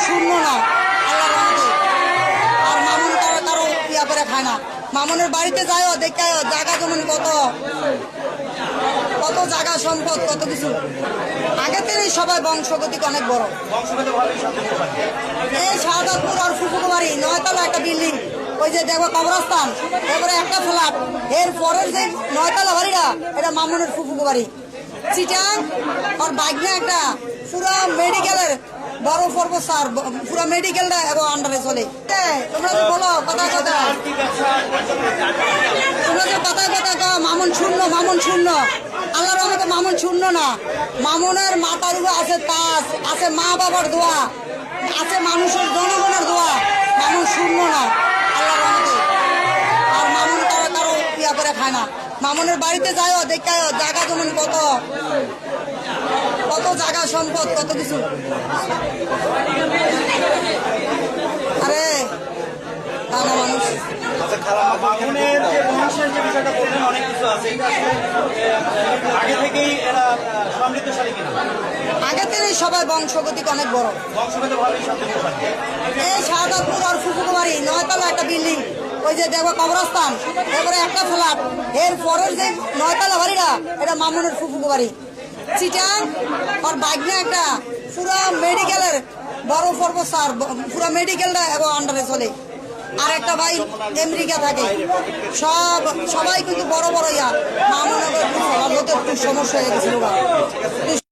শূন্য না আল্লাহর রহমতে। আর মামুন কারো ইয়া করে খায় না। মামুনের বাড়িতে যায়ও দেখে জায়গা যেমন কত কত জায়গা সম্পদ কত কিছু আগে থেকেই সবাই বংশগতিক অনেক বড়। এই শাহাদাতপুর আর ফুফুকো বাড়ি 9 তলা একটা বিল্ডিং, ওই যে দেখো কবরস্থান, এরপরে একটা ফ্ল্যাট, এর পরের যে 9 তলা বাড়িটা এটা মামুনের ফুফুকো বাড়ি। চিটাং আর বাইকনা একটা পুরা মেডিকেলের বড় প্রফেসর, পুরা মেডিকেলটা এবং আন্ডারে চলে। তোমরা যে বলো কথা তোমরা যে কথা মামুন শূন্য মামুন শূন্য আল্লাহর রহমতে মামুন শূন্য না। মামুনের মাথার উপর আছে তাজ, আছে মা বাবার দোয়া, আছে মানুষের জনগণের দোয়া। মামুন শূন্য না আল্লাহর রহমতে। আর মামুন কারো ইয়া করে খায় না। মামুনের বাড়িতে যায়ও দেখে জায়গা যেমন কত কত জায়গা সম্পদ কত কিছু। আরে তা না মানুষ আগে থেকেই সবাই বংশগতিক অনেক বড়। এই শাহাদাতপুর আর ফুফুকো বাড়ি 9 তলা একটা বিল্ডিং, ওই যে দেখো কবরস্থান, এরপরে একটা ফ্ল্যাট, এর পরের যে 9 তলা বাড়িটা এটা মামুনের ফুফুকো বাড়ি। চিটাং আর বাইকনা একটা পুরা মেডিকেলের বড় প্রফেসর, পুরা মেডিকেলটা এবং আন্ডারে চলে। আর একটা ভাই আমেরিকা থাকে। সবাই কিন্তু বড় বড় ইয়া। মামুনের একটু সমস্যা হয়ে গেছিল।